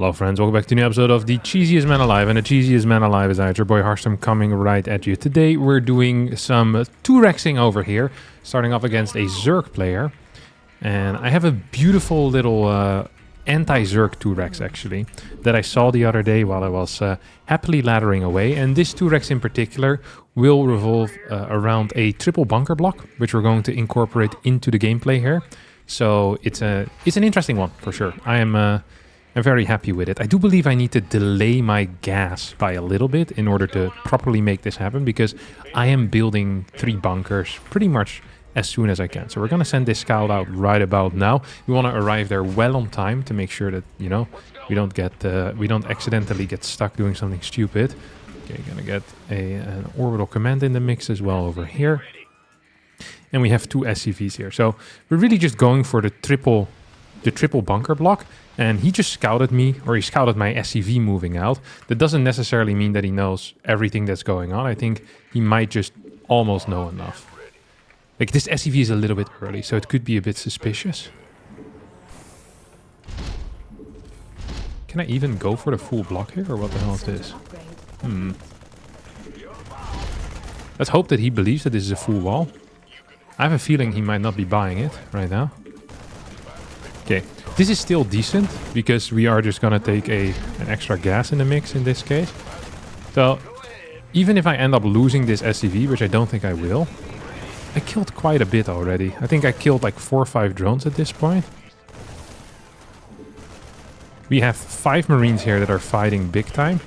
Hello friends, welcome back to a new episode of The Cheesiest Man Alive, and the cheesiest man alive is your boy Harstem coming right at you. Today we're doing some 2-rexing over here, starting off against a Zerg player. And I have a beautiful little anti-Zerg 2-rex actually, that I saw the other day while I was happily laddering away. And this 2-rex in particular will revolve around a triple bunker block, which we're going to incorporate into the gameplay here. So it's an interesting one for sure. I'm very happy with it. I do believe I need to delay my gas by a little bit in order to properly make this happen, because I am building 3 bunkers pretty much as soon as I can. So we're going to send this scout out right about now. We want to arrive there well on time to make sure that, you know, we don't accidentally get stuck doing something stupid. Okay, going to get an orbital command in the mix as well over here. And we have 2 SCVs here. So we're really just going for the triple bunker block. And he just scouted me, or he scouted my SCV moving out. That doesn't necessarily mean that he knows everything that's going on. I think he might just almost know enough. Like, this SCV is a little bit early, so it could be a bit suspicious. Can I even go for the full block here, or what the hell is this? Let's hope that he believes that this is a full wall. I have a feeling he might not be buying it right now. Okay, this is still decent, because we are just gonna take an extra gas in the mix in this case. So, even if I end up losing this SCV, which I don't think I will, I killed quite a bit already. I think I killed like 4 or 5 drones at this point. We have 5 Marines here that are fighting big time.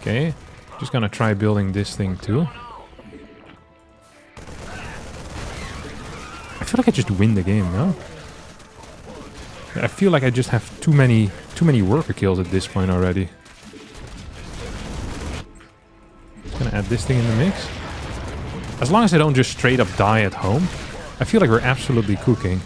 Okay, just gonna try building this thing too. I feel like I just win the game, no? I feel like I just have too many worker kills at this point already. Just gonna add this thing in the mix. As long as I don't just straight up die at home, I feel like we're absolutely cooking.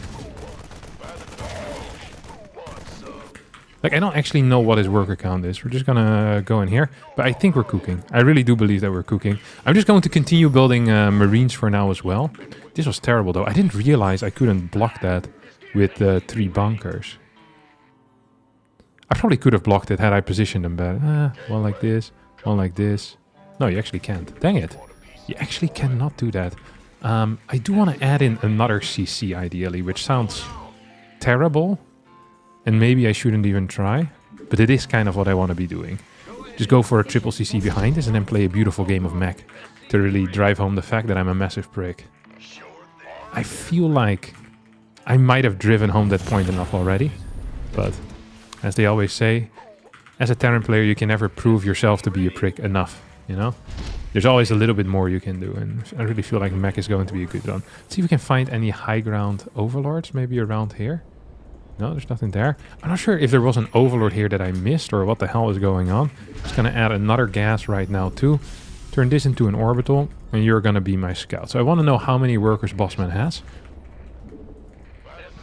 Like, I don't actually know what his worker count is. We're just gonna go in here, but I think we're cooking. I really do believe that we're cooking. I'm just going to continue building Marines for now as well. This was terrible though. I didn't realize I couldn't block that with 3 bunkers. I probably could have blocked it had I positioned them better. One like this, one like this. No, you actually can't. Dang it. You actually cannot do that. I do want to add in another CC ideally, which sounds terrible. And maybe I shouldn't even try. But it is kind of what I want to be doing. Just go for a triple CC behind this and then play a beautiful game of mech to really drive home the fact that I'm a massive prick. I feel like I might have driven home that point enough already, but as they always say, as a Terran player you can never prove yourself to be a prick enough, you know? There's always a little bit more you can do, and I really feel like mech is going to be a good one. Let's see if we can find any high ground overlords, maybe around here. No, there's nothing there. I'm not sure if there was an overlord here that I missed or what the hell is going on. Just gonna add another gas right now too. Turn this into an orbital, and you're gonna be my scout. So I want to know how many workers Bossman has.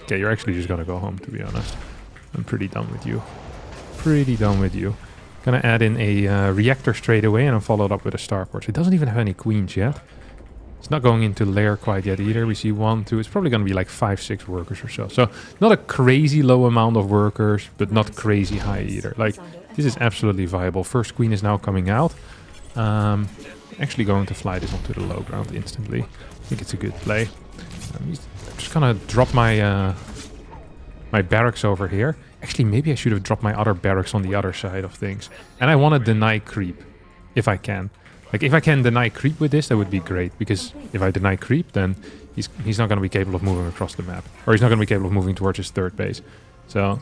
Okay, you're actually just gonna go home, to be honest. I'm pretty done with you. Pretty done with you. Gonna add in a reactor straight away and then follow it up with a starport. It doesn't even have any queens yet. It's not going into lair quite yet either. We see 1, 2. It's probably gonna be like 5, 6 workers or so. So not a crazy low amount of workers, but not crazy high either. Like, this is absolutely viable. First queen is now coming out. Actually going to fly this onto the low ground instantly. I think it's a good play. I'm just gonna drop my my barracks over here. Actually, maybe I should have dropped my other barracks on the other side of things. And I want to deny creep, if I can. Like, if I can deny creep with this, that would be great. Because if I deny creep, then he's not going to be capable of moving across the map. Or he's not going to be capable of moving towards his 3rd base. So,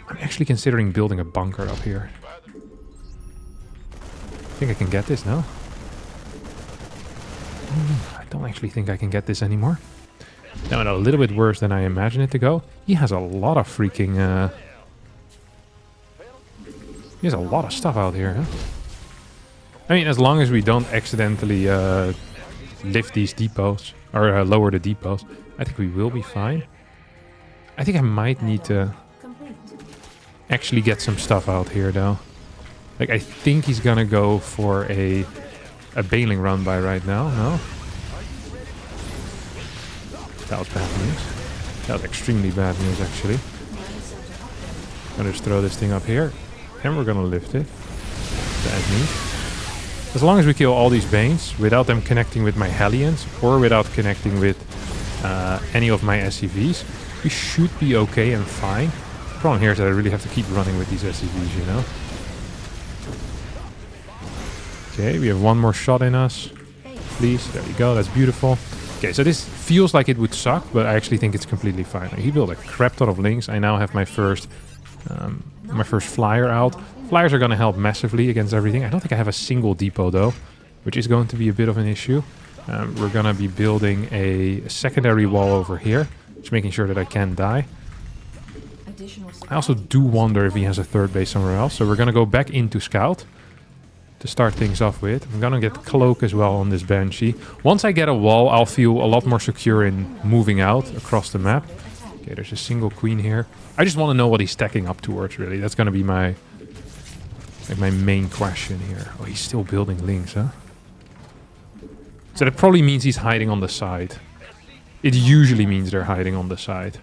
I'm actually considering building a bunker up here. I think I can get this, no? I don't actually think I can get this anymore. Now, a little bit worse than I imagine it to go. He has a lot of freaking... he has a lot of stuff out here, huh? I mean, as long as we don't accidentally lift these depots, or lower the depots, I think we will be fine. I think I might need to actually get some stuff out here, though. Like, I think he's gonna go for a bailing run by right now, no? That was bad news. That was extremely bad news, actually. I'm gonna just throw this thing up here. And we're gonna lift it. That's neat. As long as we kill all these Banes without them connecting with my Hellions or without connecting with any of my SCVs, we should be okay and fine. The problem here is that I really have to keep running with these SCVs, you know? Okay, we have one more shot in us. Please, there you go, that's beautiful. Okay, so this feels like it would suck, but I actually think it's completely fine. Like, he built a crap ton of links. I now have my first flyer out. Flyers are going to help massively against everything. I don't think I have a single depot though, which is going to be a bit of an issue. We're going to be building a secondary wall over here, just making sure that I can't die. I also do wonder if he has a third base somewhere else, so we're going to go back into Scout to start things off with. I'm gonna get Cloak as well on this Banshee. Once I get a wall, I'll feel a lot more secure in moving out across the map. Okay, there's a single queen here. I just want to know what he's stacking up towards, really. That's gonna be my main question here. Oh, he's still building links, huh? So that probably means he's hiding on the side. It usually means they're hiding on the side.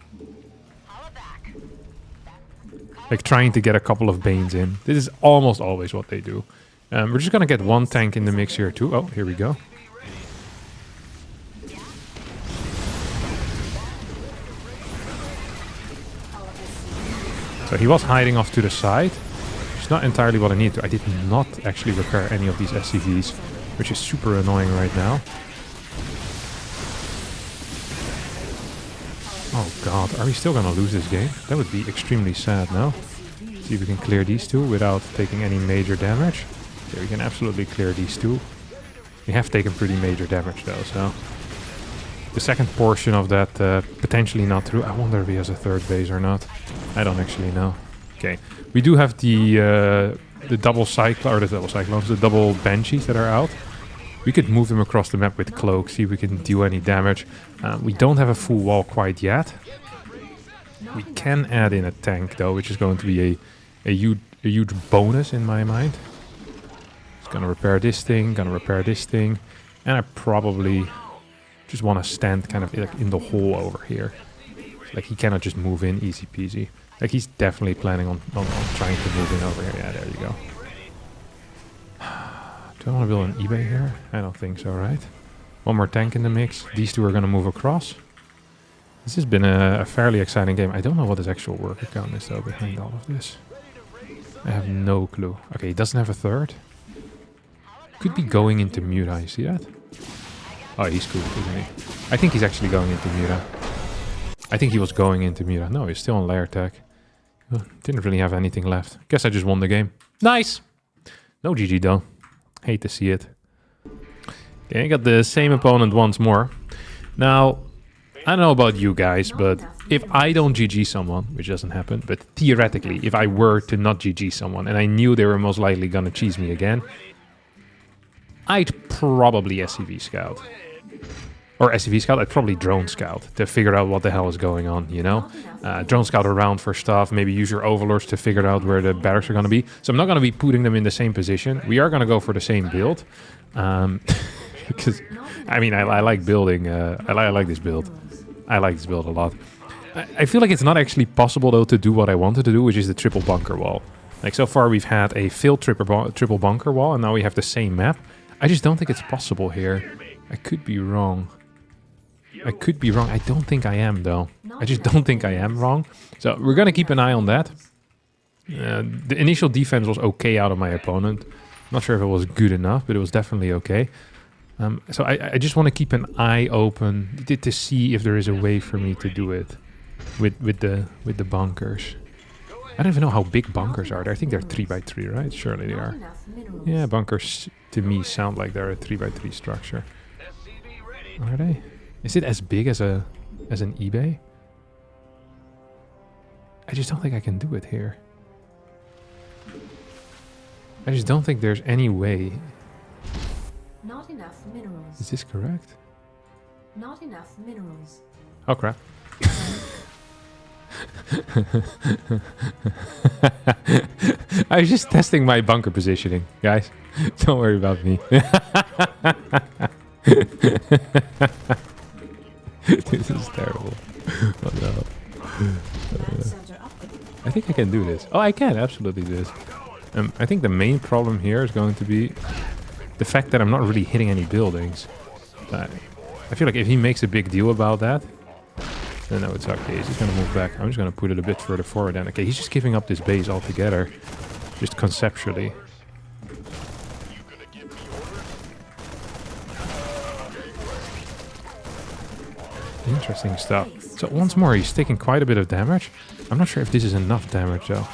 Like trying to get a couple of Banes in. This is almost always what they do. We're just gonna get one tank in the mix here too. Oh, here we go. So he was hiding off to the side. It's not entirely what I need to. I did not actually repair any of these SCVs, which is super annoying right now. Oh god, are we still gonna lose this game? That would be extremely sad, no? See if we can clear these two without taking any major damage. Okay, we can absolutely clear these two. We have taken pretty major damage though, so... The second portion of that potentially not through. I wonder if he has a third base or not. I don't actually know. Okay, we do have the double cyclones, the double banshees that are out. We could move them across the map with Cloak, see if we can do any damage. We don't have a full wall quite yet. We can add in a tank though, which is going to be a huge bonus in my mind. Gonna repair this thing, and I probably just want to stand kind of like in the hole over here. Like he cannot just move in easy peasy. Like he's definitely planning on trying to move in over here. Yeah, there you go. Do I want to build an eBay here? I don't think so, right? One more tank in the mix. These two are gonna move across. This has been a fairly exciting game. I don't know what his actual worker count is though behind all of this. I have no clue. Okay, he doesn't have a third. Could be going into Muta, you see that? Oh, he's cool, isn't he? I think he's actually going into Muta. I think he was going into Muta. No, he's still on layer tag. Didn't really have anything left. Guess I just won the game. Nice! No GG though. Hate to see it. Okay, I got the same opponent once more. Now, I don't know about you guys, but if I don't GG someone, which doesn't happen, but theoretically, if I were to not GG someone and I knew they were most likely gonna cheese me again, I'd probably SCV scout. Or SCV scout, I'd probably drone scout to figure out what the hell is going on, you know? Drone scout around for stuff, maybe use your overlords to figure out where the barracks are going to be. So I'm not going to be putting them in the same position. We are going to go for the same build. Because, I mean, I like building, I like this build. I like this build a lot. I feel like it's not actually possible, though, to do what I wanted to do, which is the triple bunker wall. Like, so far we've had a failed triple bunker wall, and now we have the same map. I just don't think it's possible here. I could be wrong. I don't think I am, though. I just don't think I am wrong. So we're going to keep an eye on that. The initial defense was okay out of my opponent. Not sure if it was good enough, but it was definitely okay. So I just want to keep an eye open to see if there is a way for me to do it with the bunkers. I don't even know how big bunkers are. I think they're 3x3, right? Surely they are. Yeah, bunkers to me sound like they're a 3x3 structure. Are they? Is it as big as an eBay? I just don't think I can do it here. I just don't think there's any way. Not enough minerals. Is this correct? Not enough minerals. Oh crap. I was just testing my bunker positioning, guys. Don't worry about me. This is terrible. Oh no. I think I can do this. Oh, I can absolutely do this. I think the main problem here is going to be the fact that I'm not really hitting any buildings. I feel like if he makes a big deal about that, then that would suck. Okay, he's just going to move back. I'm just going to put it a bit further forward then. Okay, he's just giving up this base altogether. Just conceptually. Interesting stuff. So once more, he's taking quite a bit of damage. I'm not sure if this is enough damage though.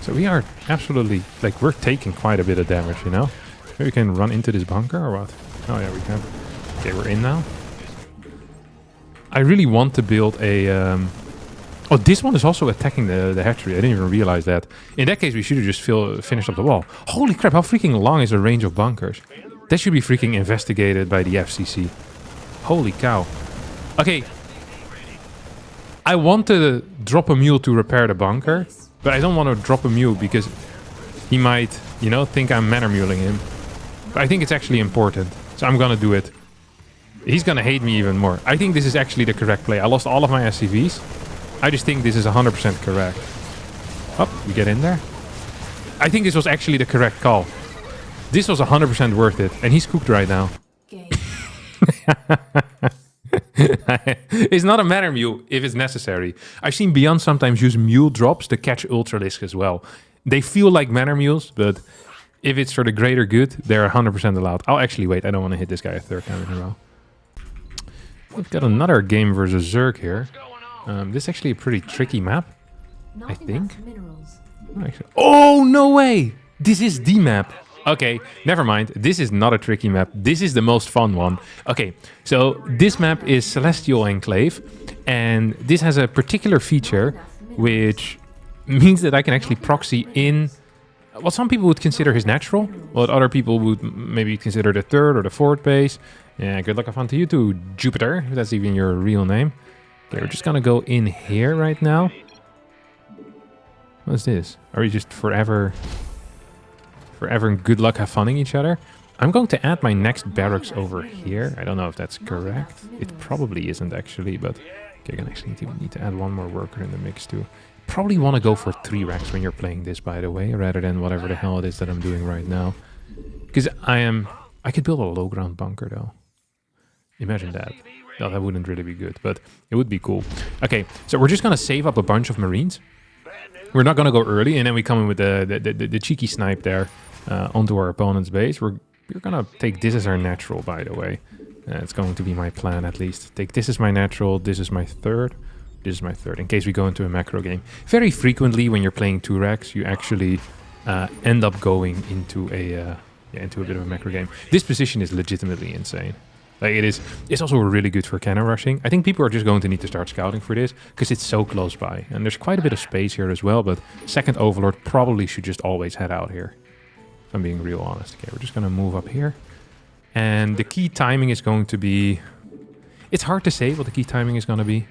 So we are absolutely, like, we're taking quite a bit of damage, you know? Maybe we can run into this bunker or what? Oh yeah, we can. Okay, we're in now. I really want to build a... Oh, this one is also attacking the hatchery. I didn't even realize that. In that case, we should have just finished up the wall. Holy crap, how freaking long is the range of bunkers? That should be freaking investigated by the FCC. Holy cow. Okay. I want to drop a mule to repair the bunker, but I don't want to drop a mule because he might, you know, think I'm manor muling him. But I think it's actually important, so I'm gonna do it. He's gonna hate me even more. I think this is actually the correct play. I lost all of my SCVs. I just think this is 100% correct. Oh, we get in there. I think this was actually the correct call. This was 100% worth it. And he's cooked right now. It's not a manor mule if it's necessary. I've seen Beyond sometimes use mule drops to catch Ultralisk as well. They feel like manor mules, but if it's for the greater good, they're 100% allowed. I'll actually wait. I don't want to hit this guy a third time in a row. We've got another game versus Zerg here. This is actually a pretty tricky map, I think. Oh, no way! This is the map. Okay, never mind. This is not a tricky map. This is the most fun one. Okay, so this map is Celestial Enclave, and this has a particular feature which means that I can actually proxy in what some people would consider his natural, what other people would maybe consider the third or the fourth base. Yeah, good luck have fun to you too, Jupiter, if that's even your real name. Okay, we're just gonna go in here right now. What is this? Are we just forever good luck have funning each other? I'm going to add my next barracks over here. I don't know if that's correct. It probably isn't actually, but okay, I can actually need to add one more worker in the mix too. Probably want to go for 3 racks when you're playing this, by the way, rather than whatever the hell it is that I'm doing right now. Because I could build a low ground bunker though. Imagine that. No, that wouldn't really be good, but it would be cool. Okay, so we're just going to save up a bunch of Marines. We're not going to go early, and then we come in with the cheeky snipe there onto our opponent's base. We're going to take this as our natural, by the way. It's going to be my plan, at least. Take this as my natural, this is my third, this is my third, in case we go into a macro game. Very frequently, when you're playing 2 racks, you actually end up going into a bit of a macro game. This position is legitimately insane. Like it's also really good for cannon rushing. I think people are just going to need to start scouting for this because it's so close by. And there's quite a bit of space here as well, but second Overlord probably should just always head out here. If I'm being real honest. Okay, we're just going to move up here. And the key timing is going to be... It's hard to say what the key timing is going to be.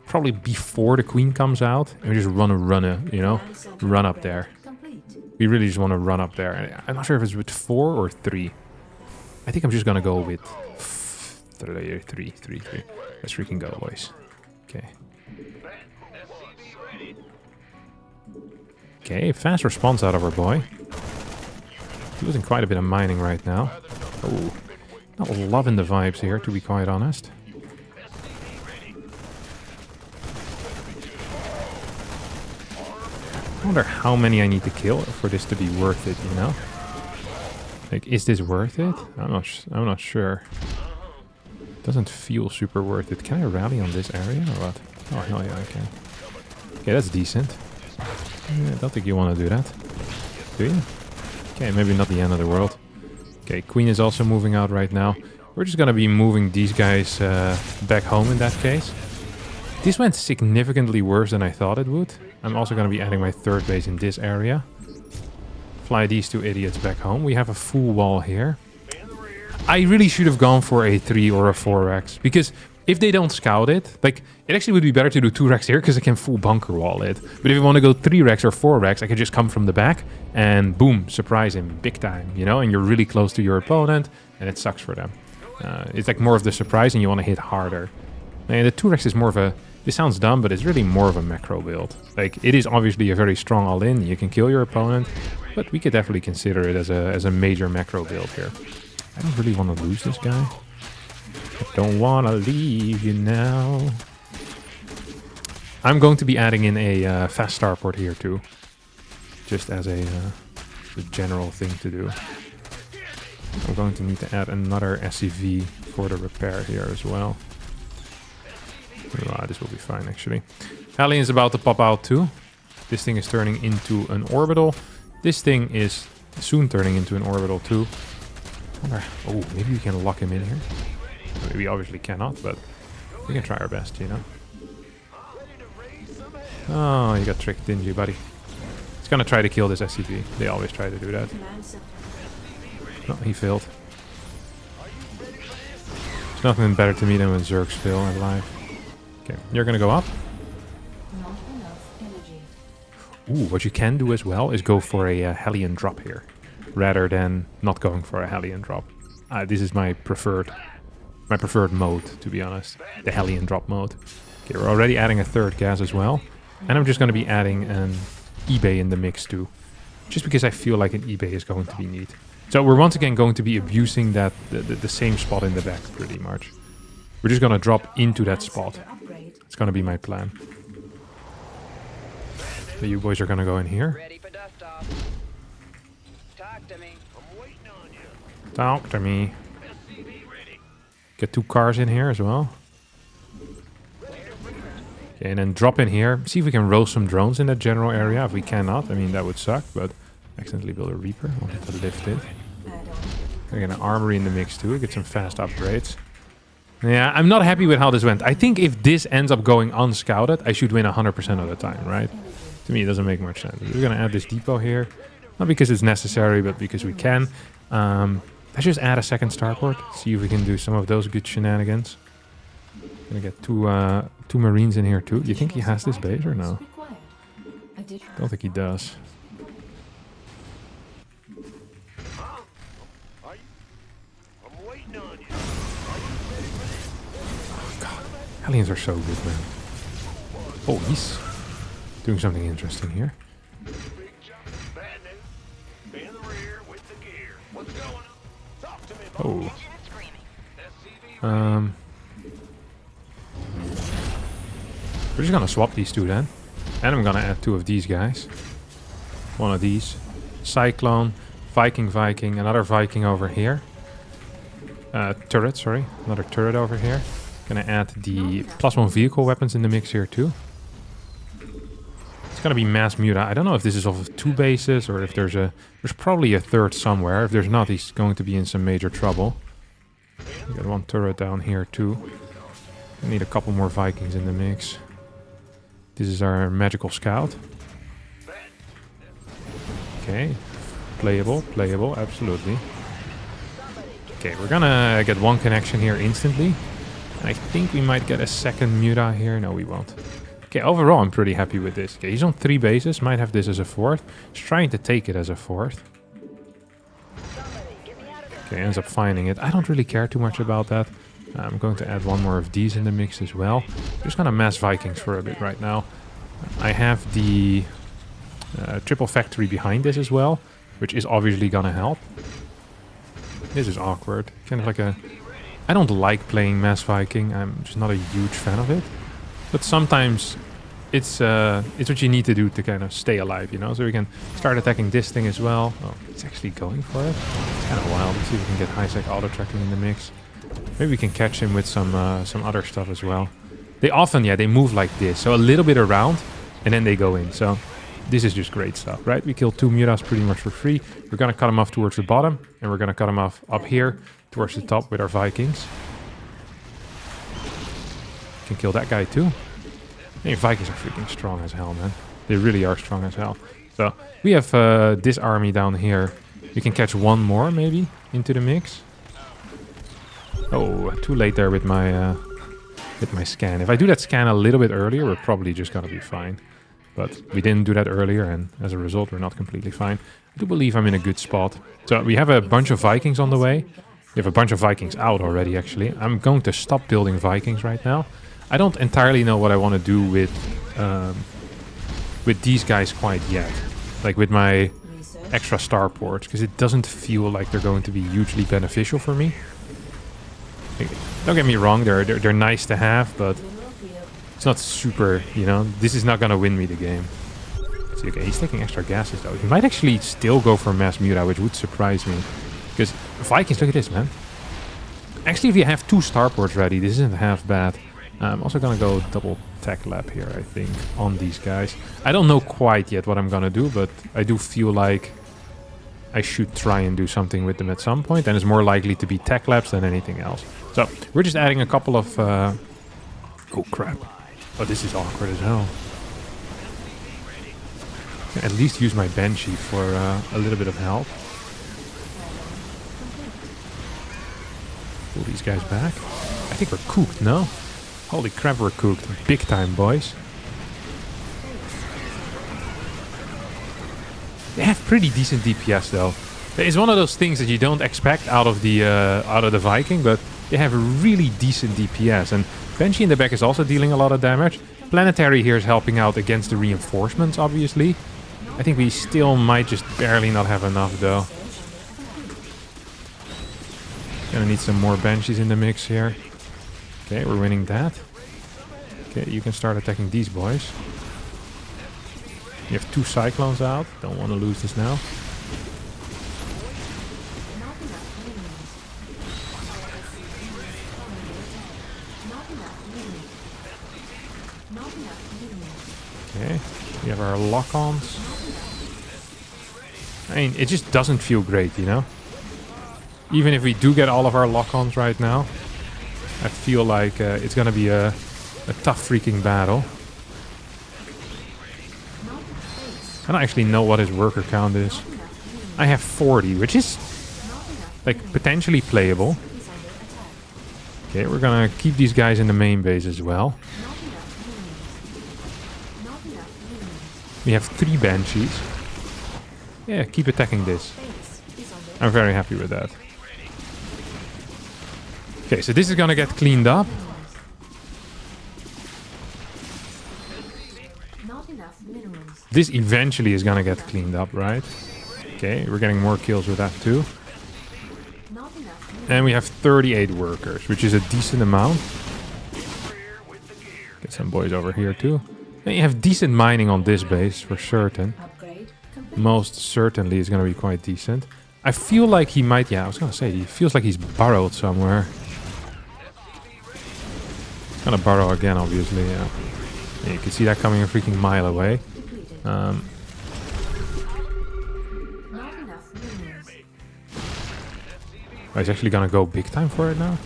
Probably before the queen comes out. And we just run up there. We really just want to run up there. I'm not sure if it's with 4 or 3. I think I'm just going to go with... 3. Let's freaking go, boys. Okay. Okay, fast response out of our boy. Losing quite a bit of mining right now. Oh, not loving the vibes here, to be quite honest. I wonder how many I need to kill for this to be worth it, you know? Like, is this worth it? I'm not sure. Doesn't feel super worth it. Can I rally on this area or what? Oh, hell yeah, I can. Okay, that's decent. Yeah, I don't think you want to do that. Do you? Okay, maybe not the end of the world. Okay, Queen is also moving out right now. We're just going to be moving these guys back home in that case. This went significantly worse than I thought it would. I'm also going to be adding my 3rd base in this area. Fly these 2 idiots back home. We have a full wall here. I really should have gone for a 3 or a 4 racks, because if they don't scout it, like, it actually would be better to do 2 racks here because I can full bunker wall it. But if you want to go 3 racks or 4 racks, I can just come from the back and boom, surprise him big time, you know, and you're really close to your opponent and it sucks for them. It's like more of the surprise and you want to hit harder. And the Turex is more of a... This sounds dumb, but it's really more of a macro build. Like, it is obviously a very strong all-in. You can kill your opponent, but we could definitely consider it as a major macro build here. I don't really want to lose this guy. I don't want to leave you now. I'm going to be adding in a fast starport here too. Just as a general thing to do. I'm going to need to add another SCV for the repair here as well. This will be fine actually. Hellion is about to pop out too. This thing is turning into an orbital. This thing is soon turning into an orbital too. Oh, maybe we can lock him in here. We obviously cannot, but we can try our best, you know. Oh, you got tricked, didn't you, buddy? He's gonna try to kill this SCV. They always try to do that. No, he failed. There's nothing better to me than when Zergs fail in life. Okay, you're gonna go up. Ooh, what you can do as well is go for a Hellion drop here, rather than not going for a Hellion drop. This is my preferred mode, to be honest. The Hellion drop mode. Okay, we're already adding a third gas as well. And I'm just going to be adding an eBay in the mix too. Just because I feel like an eBay is going to be neat. So we're once again going to be abusing that the same spot in the back pretty much. We're just going to drop into that spot. It's going to be my plan. So you boys are going to go in here. Ready for dust off. Talk to me. I'm waiting on you. Talk to me. Get 2 cars in here as well. Okay, and then drop in here. See if we can roll some drones in that general area. If we cannot, I mean, that would suck, but accidentally build a Reaper. Wanted to lift it. I get an armory in the mix too. Get some fast upgrades. Yeah, I'm not happy with how this went. I think if this ends up going unscouted, I should win 100% of the time, right? To me, it doesn't make much sense. We're going to add this depot here. Not because it's necessary, but because we can. Let's just add a second starport. See if we can do some of those good shenanigans. Gonna get two Marines in here too. Do you think he has this base or no? Don't think he does. Oh god, Hellions are so good, man. Oh, he's doing something interesting here. Oh. We're just gonna swap these two then. And I'm gonna add 2 of these guys. One of these. Cyclone, Viking, another Viking over here. Turret, sorry. Another turret over here. Gonna add the +1 vehicle weapons in the mix here too. It's gonna be mass muta. I don't know if this is off of 2 bases or if there's probably a third somewhere. If there's not, he's going to be in some major trouble. We got 1 turret down here too. I need a couple more Vikings in the mix. This is our magical scout. Okay, playable, absolutely. Okay, we're gonna get 1 connection here instantly. And I think we might get a second muta here. No, we won't. Okay, overall, I'm pretty happy with this. Okay, he's on 3 bases. Might have this as a 4th. He's trying to take it as a 4th. Okay, ends up finding it. I don't really care too much about that. I'm going to add 1 more of these in the mix as well. Just gonna mass Vikings for a bit right now. I have the triple factory behind this as well, which is obviously gonna help. This is awkward. Kind of like a... I don't like playing mass Viking. I'm just not a huge fan of it. But sometimes it's what you need to do to kind of stay alive, you know? So we can start attacking this thing as well. Oh, it's actually going for it. It's kind of wild. Let's see if we can get high-sec auto-tracking in the mix. Maybe we can catch him with some other stuff as well. They often, yeah, they move like this. So a little bit around, and then they go in. So this is just great stuff, right? We killed 2 mutas pretty much for free. We're going to cut them off towards the bottom, and we're going to cut them off up here towards the top with our Vikings. Can kill that guy too. Hey, Vikings are freaking strong as hell, man. They really are strong as hell. So we have this army down here. We can catch 1 more maybe into the mix. Oh, too late there with my scan. If I do that scan a little bit earlier, we're probably just gonna be fine. But we didn't do that earlier, and as a result, we're not completely fine. I do believe I'm in a good spot. So we have a bunch of Vikings on the way. We have a bunch of Vikings out already, actually. I'm going to stop building Vikings right now. I don't entirely know what I want to do with these guys quite yet. Like with my extra starports, because it doesn't feel like they're going to be hugely beneficial for me. Like, don't get me wrong, they're nice to have, but it's not super, you know. This is not going to win me the game. See, okay, he's taking extra gases though. He might actually still go for mass muta, which would surprise me. Because Vikings, look at this, man. Actually, if you have 2 starports ready, this isn't half bad. I'm also going to go double tech lab here, I think, on these guys. I don't know quite yet what I'm going to do, but I do feel like I should try and do something with them at some point. And it's more likely to be tech labs than anything else. So, we're just adding a couple of... oh, crap. Oh, this is awkward as hell. At least use my Banshee for a little bit of help. Pull these guys back. I think we're cooked, no? Holy crap, we're cooked. Big time, boys. They have pretty decent DPS, though. It's one of those things that you don't expect out of the Viking, but they have a really decent DPS. And Banshee in the back is also dealing a lot of damage. Planetary here is helping out against the reinforcements, obviously. I think we still might just barely not have enough, though. Gonna need some more Banshees in the mix here. Okay, we're winning that. Okay, you can start attacking these boys. You have 2 Cyclones out. Don't want to lose this now. Okay, we have our lock-ons. I mean, it just doesn't feel great, you know? Even if we do get all of our lock-ons right now, I feel like it's gonna be a tough freaking battle. I don't actually know what his worker count is. I have 40, which is like potentially playable. Okay, we're gonna keep these guys in the main base as well. We have 3 Banshees. Yeah, keep attacking this. I'm very happy with that. Okay, so this is gonna get cleaned up. This eventually is gonna get cleaned up, right? Okay, we're getting more kills with that too. And we have 38 workers, which is a decent amount. Get some boys over here too. And you have decent mining on this base, for certain. Most certainly is gonna be quite decent. I feel like he might... Yeah, I was gonna say, he feels like he's burrowed somewhere. He's gonna burrow again, obviously, yeah. Yeah, you can see that coming a freaking mile away. Oh, he's actually gonna go big time for it now.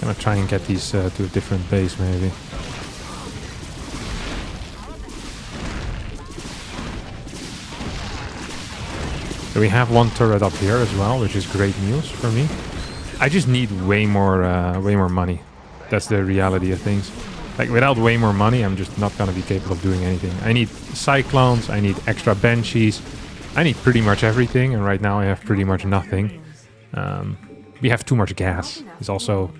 Gonna try and get these to a different base, maybe. So we have 1 turret up here as well, which is great news for me. I just need way more money. That's the reality of things. Like, without way more money, I'm just not gonna be capable of doing anything. I need Cyclones, I need extra Banshees, I need pretty much everything, and right now I have pretty much nothing. We have too much gas. It's also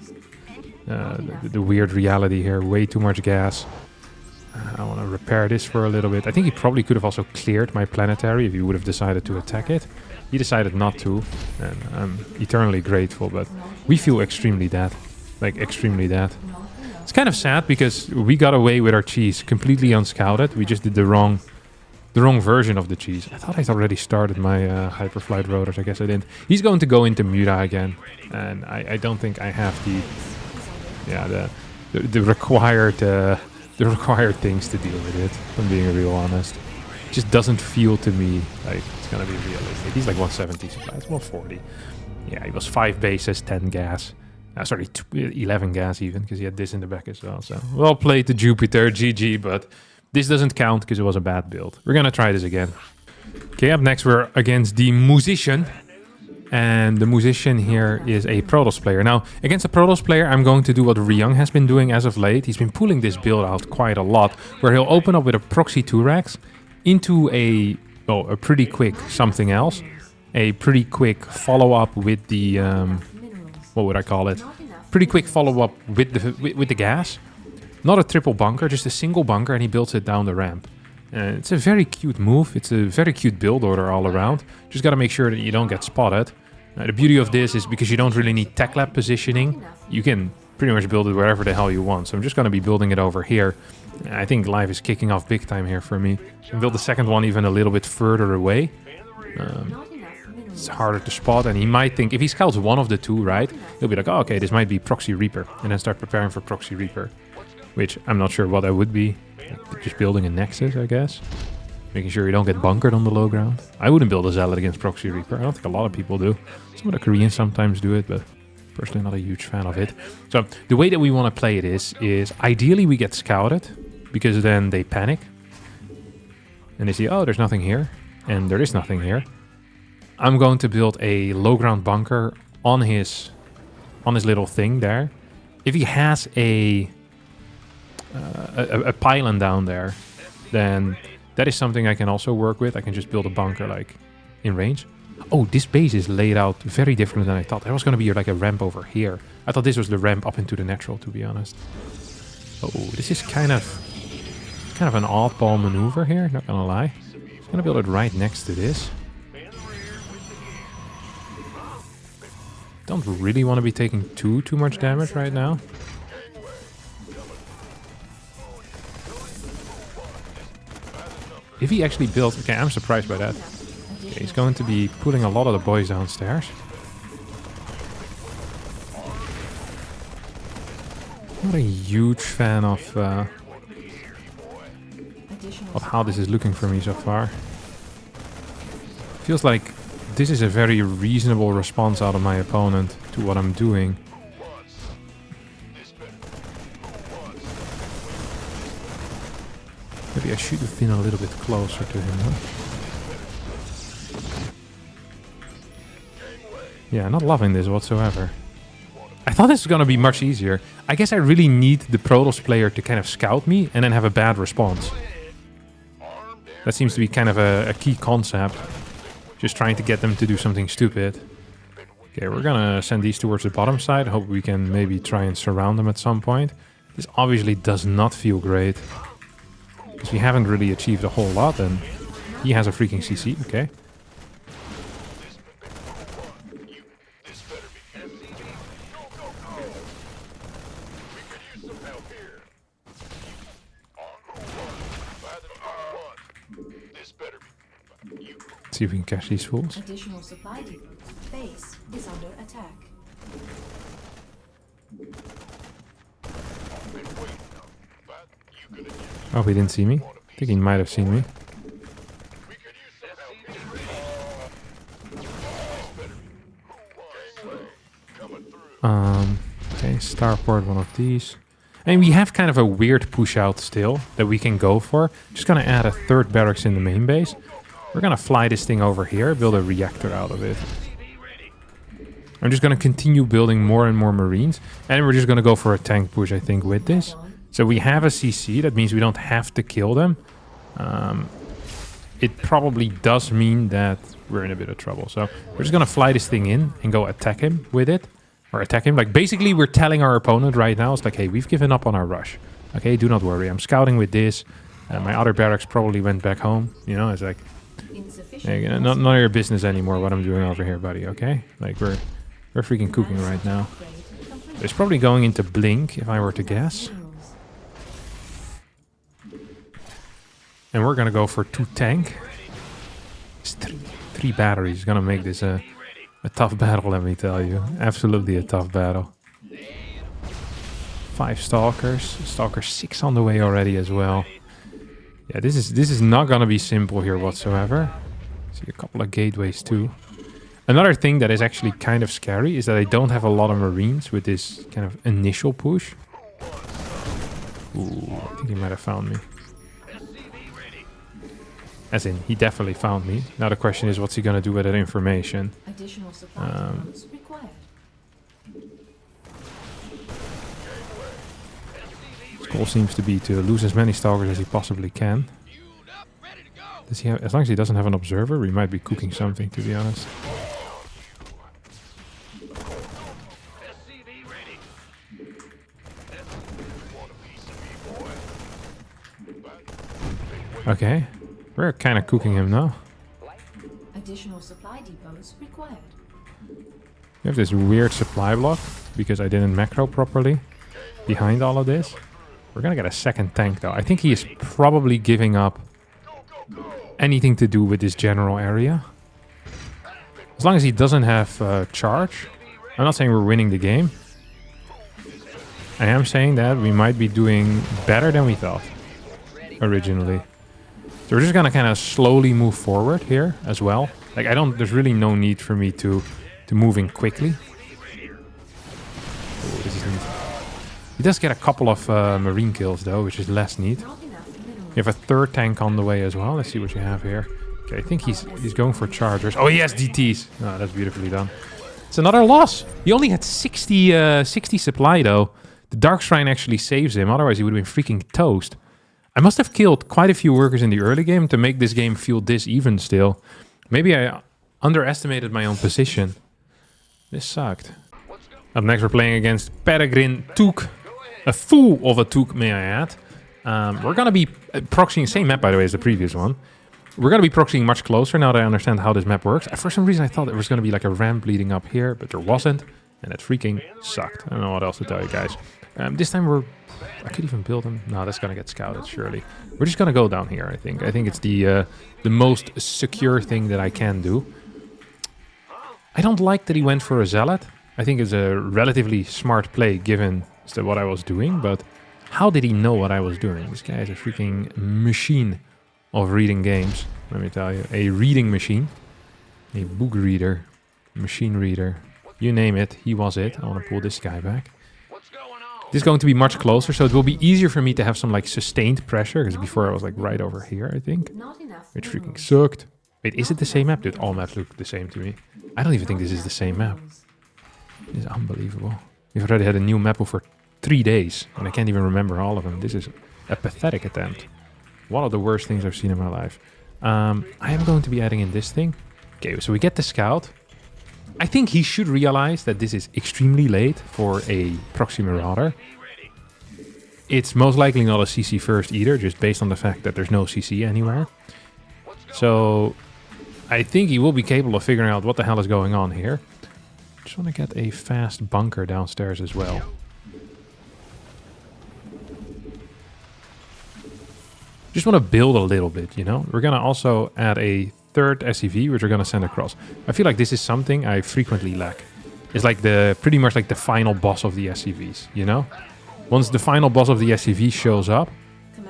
the weird reality here. Way too much gas. I want to repair this for a little bit. I think he probably could have also cleared my planetary if he would have decided to attack it. He decided not to, and I'm eternally grateful, but we feel extremely dead. Like, extremely dead. It's kind of sad because we got away with our cheese completely unscouted. We just did the wrong version of the cheese. I thought I'd already started my hyperflight rotors. I guess I didn't. He's going to go into Muta again, and I don't think I have the required things to deal with it. If I'm being real honest. It just doesn't feel to me like it's gonna be realistic. He's like 170 supplies, 140. Yeah, he was 5 bases, 10 gas. Sorry, 11 gas even, because he had this in the back as well. So, well played to Jupiter, GG, but this doesn't count because it was a bad build. We're gonna try this again. Okay, up next we're against the Musician. And the musician here is a Protoss player. Now, against a Protoss player, I'm going to do what Ryung has been doing as of late. He's been pulling this build out quite a lot, where he'll open up with a Proxy Terran into a pretty quick something else. A pretty quick follow-up with the, what would I call it? Pretty quick follow-up with the gas. Not a triple bunker, just a single bunker, and he builds it down the ramp. It's a very cute move. It's a very cute build order all around. Just got to make sure that you don't get spotted. The beauty of this is because you don't really need tech lab positioning, you can pretty much build it wherever the hell you want. So I'm just going to be building it over here. I think life is kicking off big time here for me. And build the second one even a little bit further away. It's harder to spot, and he might think, if he scouts one of the two, right, he'll be like, oh, okay, this might be Proxy Reaper, and then start preparing for Proxy Reaper, which I'm not sure what that would be. Just building a Nexus, I guess. Making sure you don't get bunkered on the low ground. I wouldn't build a Zealot against Proxy Reaper. I don't think a lot of people do. Some of the Koreans sometimes do it, but personally not a huge fan of it. So the way that we want to play it is ideally we get scouted, because then they panic. And they see, oh, there's nothing here. And there is nothing here. I'm going to build a low ground bunker on his little thing there. If he has a pylon down there, then that is something I can also work with. I can just build a bunker like in range. Oh, this base is laid out very different than I thought. There was going to be like a ramp over here. I thought this was the ramp up into the natural, to be honest. Oh, this is kind of an oddball maneuver here, not gonna lie. I'm gonna build it right next to this. Don't really want to be taking too much damage right now. If he actually builds... Okay, I'm surprised by that. Okay, he's going to be putting a lot of the boys downstairs. Not a huge fan of how this is looking for me so far. Feels like this is a very reasonable response out of my opponent to what I'm doing. Maybe I should have been a little bit closer to him, huh? Yeah, not loving this whatsoever. I thought this was going to be much easier. I guess I really need the Protoss player to kind of scout me and then have a bad response. That seems to be kind of a key concept. Just trying to get them to do something stupid. Okay, we're gonna send these towards the bottom side. Hope we can maybe try and surround them at some point. This obviously does not feel great. Because we haven't really achieved a whole lot, and he has a freaking CC, okay. See if we can catch these fools. Additional supply depot. Base is under attack. Oh, he didn't see me. I think he might have seen me. Okay, starport one of these. And we have kind of a weird push out still that we can go for. Just gonna add a third barracks in the main base. We're gonna fly this thing over here, build a reactor out of it. I'm just gonna continue building more and more Marines. And we're just gonna go for a tank push, I think, with this. So we have a CC, that means we don't have to kill them. It probably does mean that we're in a bit of trouble. So we're just gonna fly this thing in and go attack him with it. Or attack him. Like, basically, we're telling our opponent right now, it's like, hey, we've given up on our rush. Okay, do not worry. I'm scouting with this. My other barracks probably went back home. You know, it's like... Hey, none of your business anymore what I'm doing over here, buddy, okay? Like, we're freaking cooking right now. It's probably going into Blink, if I were to guess. And we're gonna go for 2 tank. It's three batteries. Gonna make this a tough battle, let me tell you. Absolutely a tough battle. 5 Stalkers. Stalker 6 on the way already as well. Yeah, this is not gonna be simple here whatsoever. See a couple of gateways too. Another thing that is actually kind of scary is that I don't have a lot of Marines with this kind of initial push. Ooh, I think he might have found me. As in, he definitely found me. Now the question is, what's he gonna do with that information? Additional supply depots required. His goal seems to be to lose as many stalkers as he possibly can. Does he have, as long as he doesn't have an observer, we might be cooking something, to be honest. Okay, we're kind of cooking him now. Additional supply depots required. We have this weird supply block because I didn't macro properly behind all of this. We're gonna get a second tank though. I think he is probably giving up anything to do with this general area. As long as he doesn't have charge. I'm not saying we're winning the game. I am saying that we might be doing better than we thought originally. So we're just gonna kind of slowly move forward here as well. Like there's really no need for me to move in quickly. Oh, this is neat. He does get a couple of marine kills though, which is less neat. You have a third tank on the way as well. Let's see what you have here. Okay, I think he's going for chargers. Oh, he has DTs. Oh, that's beautifully done. It's another loss. He only had 60 supply though. The Dark Shrine actually saves him. Otherwise, he would have been freaking toast. I must have killed quite a few workers in the early game to make this game feel this even still. Maybe I underestimated my own position. This sucked. Up next, we're playing against Peregrine Took. A fool of a Took, may I add. We're going to be proxying, same map by the way as the previous one. We're going to be proxying much closer now that I understand how this map works. For some reason I thought there was going to be like a ramp leading up here, but there wasn't. And it freaking sucked. I don't know what else to tell you guys. This time I could even build them. No, that's going to get scouted, surely. We're just going to go down here, I think. I think it's the most secure thing that I can do. I don't like that he went for a Zealot. I think it's a relatively smart play given what I was doing, but how did he know what I was doing? This guy is a freaking machine of reading games, let me tell you. A reading machine. A book reader. Machine reader. You name it, he was it. I want to pull this guy back. This is going to be much closer, so it will be easier for me to have some like sustained pressure, because before I was like right over here, I think. Which freaking sucked. Wait, is it the same map? Dude, all maps look the same to me. I don't even think this is the same map. This is unbelievable. We've already had a new map for 3 days, and I can't even remember all of them. This is a pathetic attempt. One of the worst things I've seen in my life. I am going to be adding in this thing. Okay, so we get the scout. I think he should realize that this is extremely late for a proxy marauder. It's most likely not a CC first either, just based on the fact that there's no CC anywhere. So I think he will be capable of figuring out what the hell is going on here. Just want to get a fast bunker downstairs as well. Just want to build a little bit, you know? We're going to also add a third SCV, which we're going to send across. I feel like this is something I frequently lack. It's like pretty much like the final boss of the SCVs, you know? Once the final boss of the SCV shows up,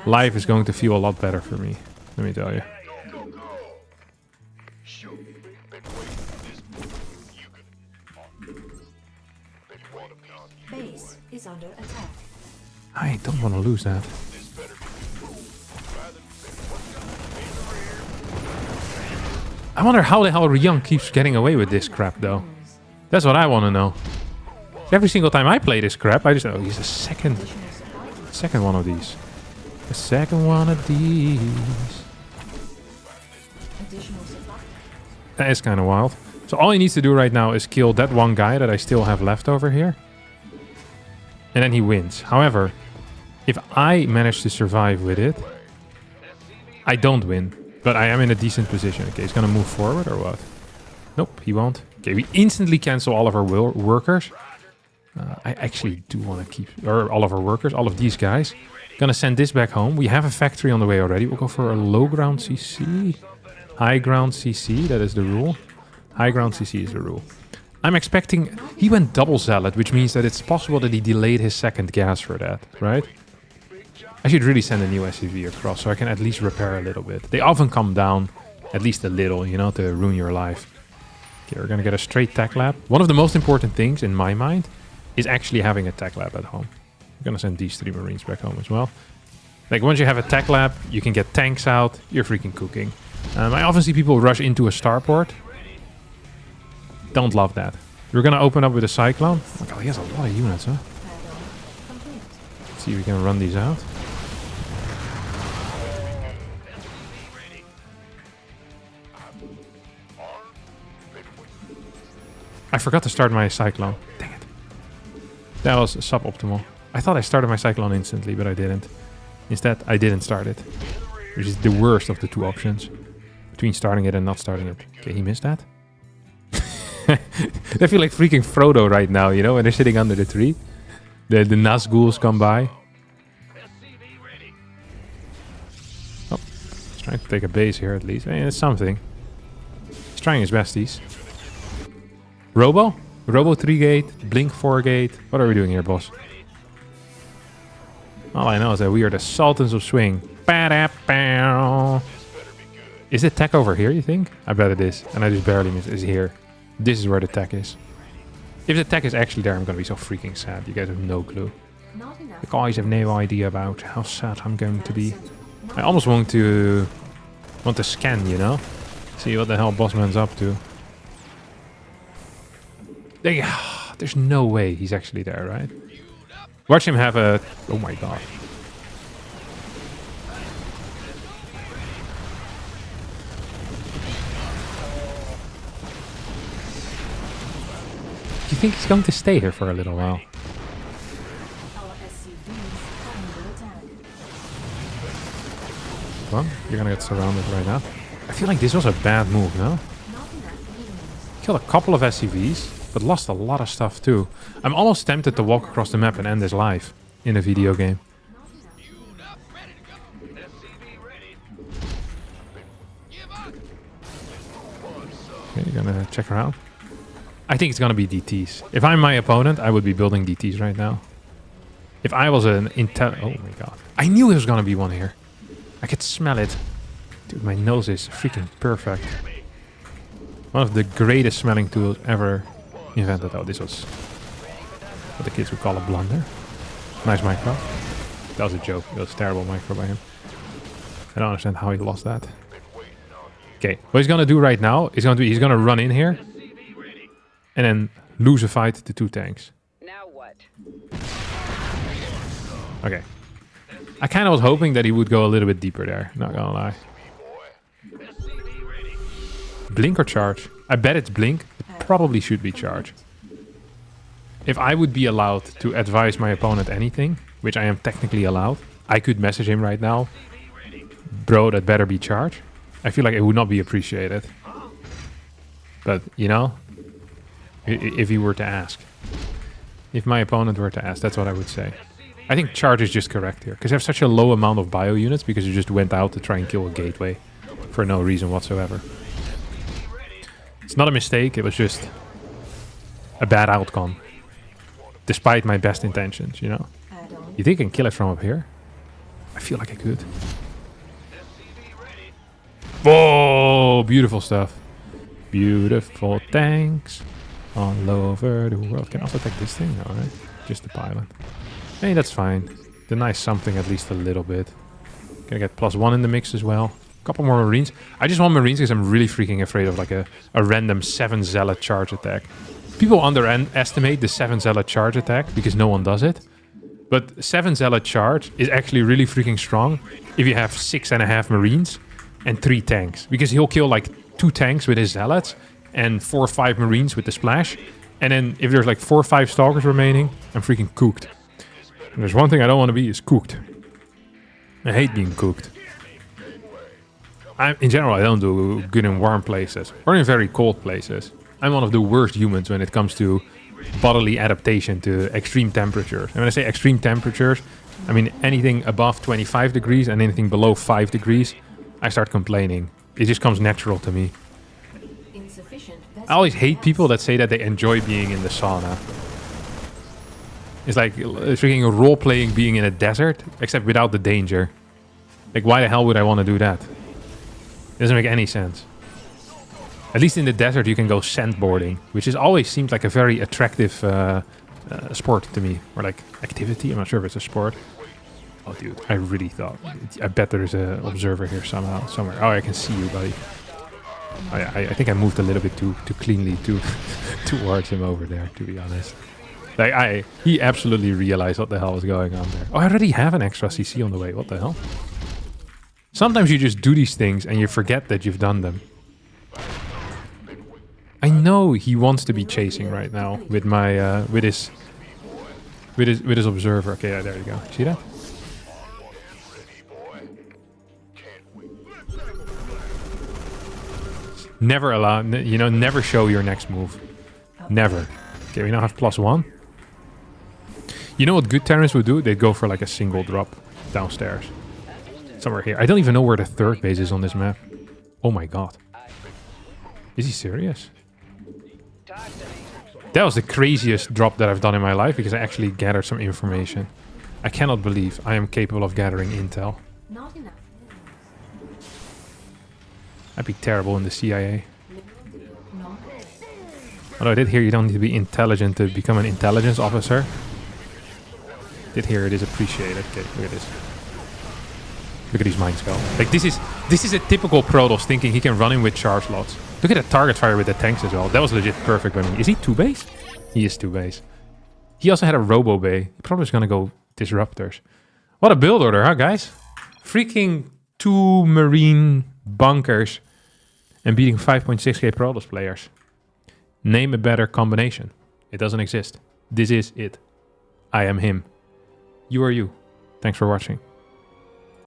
life is going to feel a lot better for me. Let me tell you. Base is under attack. I don't want to lose that. I wonder how the hell Ryung keeps getting away with this crap, though. That's what I want to know. Every single time I play this crap, I just... Oh, he's the second one of these. The second one of these. That is kind of wild. So all he needs to do right now is kill that one guy that I still have left over here. And then he wins. However, if I manage to survive with it, I don't win. But I am in a decent position. Okay, he's going to move forward or what? Nope, he won't. Okay, we instantly cancel all of our workers. I actually do want to keep... Or all of our workers, all of these guys. Gonna send this back home. We have a factory on the way already. We'll go for a low ground CC. High ground CC, that is the rule. High ground CC is the rule. I'm expecting... He went double Zealot, which means that it's possible that he delayed his second gas for that, right? I should really send a new SCV across so I can at least repair a little bit. They often come down at least a little, you know, to ruin your life. Okay, we're gonna get a straight tech lab. One of the most important things in my mind is actually having a tech lab at home. I'm gonna send these 3 Marines back home as well. Like once you have a tech lab, you can get tanks out, you're freaking cooking. I often see people rush into a starport. Don't love that. We're gonna open up with a Cyclone. Oh my god, he has a lot of units, huh? Add-on complete. Let's see if we can run these out. I forgot to start my Cyclone. Dang it. That was suboptimal. I thought I started my Cyclone instantly, but I didn't. Instead, I didn't start it. Which is the worst of the two options. Between starting it and not starting it. Okay, he missed that. I feel like freaking Frodo right now, you know, when they're sitting under the tree. The Nazguls come by. Oh, he's trying to take a base here at least. It's something. He's trying his besties. Robo? Robo 3 gate, Blink 4 gate. What are we doing here, boss? All I know is that we are the Sultans of Swing. Is the tech over here, you think? I bet it is. And I just barely missed it. It's here. This is where the tech is. If the tech is actually there, I'm going to be so freaking sad. You guys have no clue. Not enough. The guys have no idea about how sad I'm going to be. I almost want to scan, you know? See what the hell Bossman's up to. There's no way he's actually there, right? Watch him have a... Oh my god. You think he's going to stay here for a little while? Our SCVs under attack. Well, you're gonna get surrounded right now. I feel like this was a bad move, no? Not enough units. Killed a couple of SCVs, but lost a lot of stuff too. I'm almost tempted to walk across the map and end this live in a video game. Okay, you're gonna check around. I think it's gonna be DTs. If I'm my opponent, I would be building DTs right now. If I was an intel... Oh my god. I knew there was gonna be one here. I could smell it. Dude, my nose is freaking perfect. One of the greatest smelling tools ever invented. Oh, this was what the kids would call a blunder. Nice micro. That was a joke. It was a terrible micro by him. I don't understand how he lost that. Okay, what he's gonna do right now is he's gonna run in here and then lose a fight to 2 tanks. Now what? Okay. I kind of was hoping that he would go a little bit deeper there, not gonna lie. Blink or charge? I bet it's blink. It probably should be charge. If I would be allowed to advise my opponent anything, which I am technically allowed, I could message him right now. Bro, that better be charge. I feel like it would not be appreciated. But, you know, if he were to ask. If my opponent were to ask, that's what I would say. I think charge is just correct here. Because I have such a low amount of bio units because you just went out to try and kill a gateway. For no reason whatsoever. It's not a mistake, it was just a bad outcome. Despite my best intentions, you know? Add-on. You think I can kill it from up here? I feel like I could. Whoa! Beautiful stuff. Beautiful tanks all over the world. Can I also take this thing? No, right? Just the pilot. Hey, that's fine. Deny something at least a little bit. Gonna get +1 in the mix as well. Couple more Marines. I just want Marines because I'm really freaking afraid of like a random 7 Zealot charge attack. People underestimate the 7 Zealot charge attack because no one does it. But 7 Zealot charge is actually really freaking strong if you have 6.5 Marines and 3 tanks. Because he'll kill like 2 tanks with his Zealots and 4 or 5 Marines with the splash. And then if there's like 4 or 5 Stalkers remaining, I'm freaking cooked. And there's one thing I don't want to be is cooked. I hate being cooked. In general, I don't do good in warm places or in very cold places. I'm one of the worst humans when it comes to bodily adaptation to extreme temperatures. And when I say extreme temperatures, I mean anything above 25 degrees and anything below 5 degrees, I start complaining. It just comes natural to me. Insufficient. I always hate people that say that they enjoy being in the sauna. It's like freaking role-playing being in a desert, except without the danger. Like, why the hell would I want to do that? It doesn't make any sense. At least in the desert you can go sandboarding, which has always seemed like a very attractive sport to me. Or like activity, I'm not sure if it's a sport. Oh dude, I really thought... I bet there's an observer here somewhere. Oh, I can see you, buddy. I think I moved a little bit too cleanly towards him over there, to be honest. Like he absolutely realized what the hell was going on there. Oh, I already have an extra CC on the way. What the hell? Sometimes you just do these things and you forget that you've done them. I know he wants to be chasing right now with my with his observer. Okay, yeah, there you go. See that? Never allow, you know, never show your next move. Never. Okay, we now have +1. You know what good Terrans would do? They'd go for like a single drop downstairs. Somewhere here. I don't even know where the third base is on this map. Oh my god. Is he serious? That was the craziest drop that I've done in my life because I actually gathered some information. I cannot believe I am capable of gathering intel. Not enough. I'd be terrible in the CIA. Not. Although I did hear you don't need to be intelligent to become an intelligence officer. Did hear it is appreciated. Okay, look at this. Look at these mines go. Like this is a typical Protoss thinking he can run in with charge slots. Look at the target fire with the tanks as well. That was legit perfect by me. Is he 2-base? He is 2-base. He also had a Robo Bay. He probably is gonna go disruptors. What a build order, huh guys? Freaking 2 marine bunkers and beating 5.6k Protoss players. Name a better combination. It doesn't exist. This is it. I am him. You are you. Thanks for watching.